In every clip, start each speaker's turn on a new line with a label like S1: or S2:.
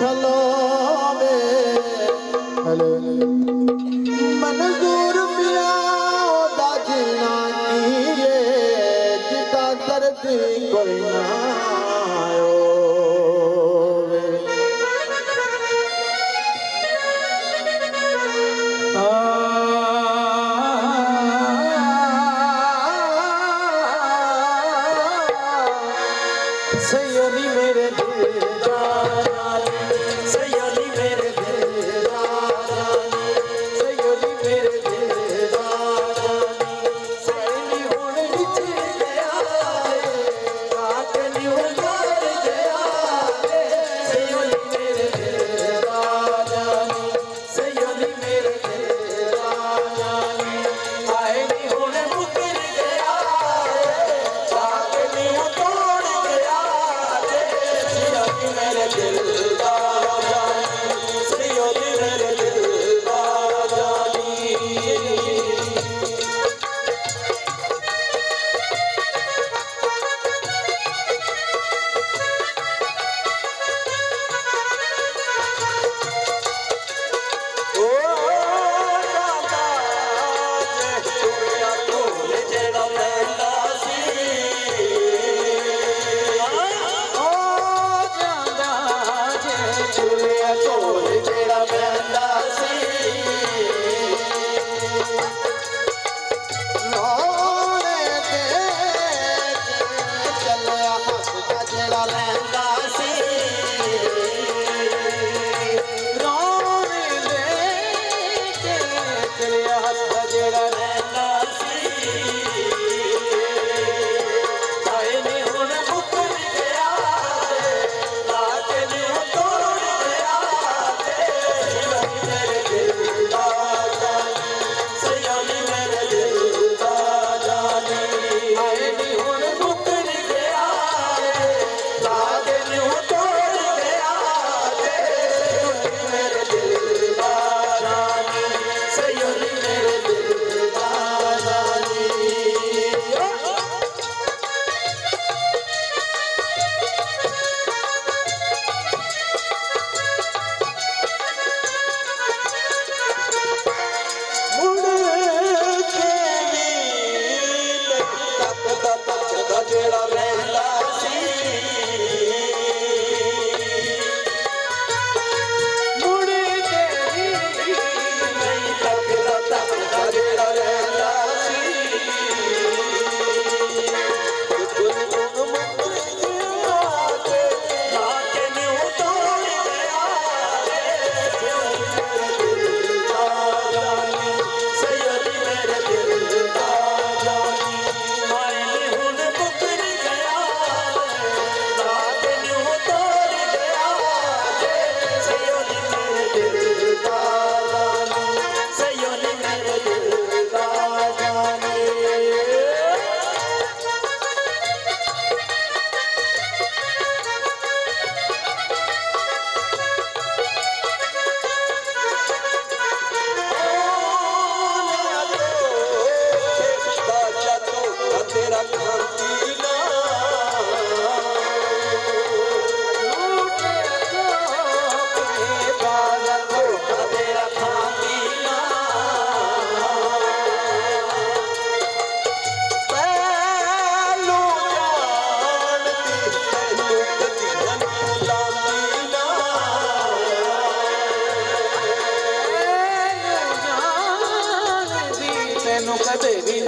S1: ठलो मंजूर पिया दाजना किए जिता दर्द कोई ना सैयदी मेरे दिलदार सैयदी मेरे दिलदार सैयदी मेरे दिलदार सैयदी होने विच गया रात न्यू कर गया सैयदी मेरे दिलदार सैयदी मेरे दिलदार आए नी होने मुकर गया रात न्यू मेरे दिलदार सैयदी मेरे दिलदार ओ दादा जे तू जेड़ा लैंदा सी कदे भी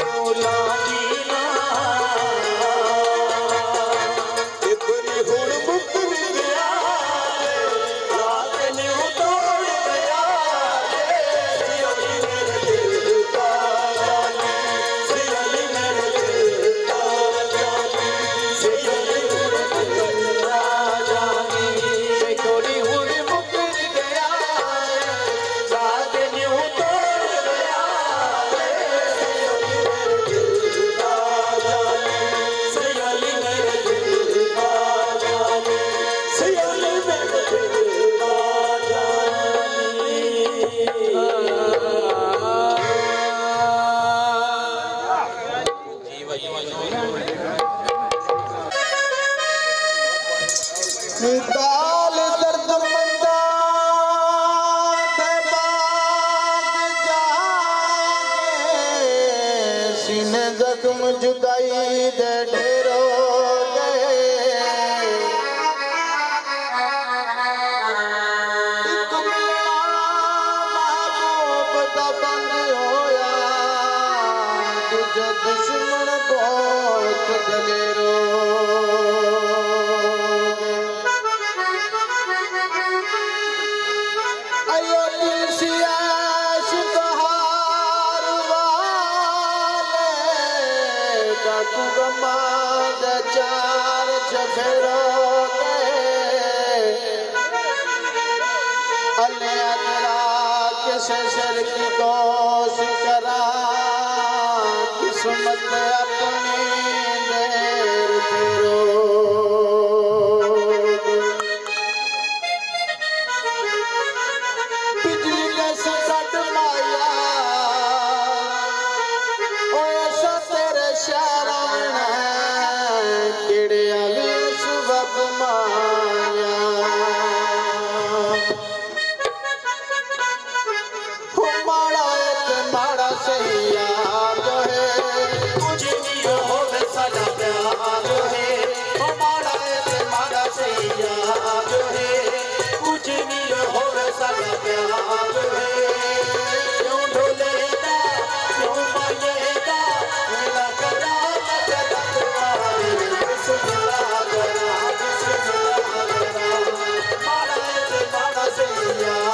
S1: दाल दर्द मंदा जुदाई दे ढेरो गए एक महबूब दा बंद होया तुझे दुश्मन बहुत दलेरो अयो तुलसिया चार चफेरो किसे सर की दोष करा किस्मत अपनी देर फेरो बिजली का सकट माया ऐसा तेरे शरण किड़े अभी सुबह माया माड़ा एक माड़ा सैया जो है कुछ नहीं हो सारा प्यार है माड़ा एक माड़ा सैया जो है कुछ नहीं हो सारा प्यार है क्यों ढोलेगा क्यों पाएगा मेरा करा मचला तुम्हारे बिस्मिल्लाह करा माड़ा एक माड़ा सैया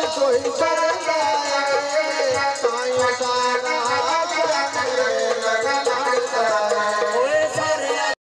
S1: जो है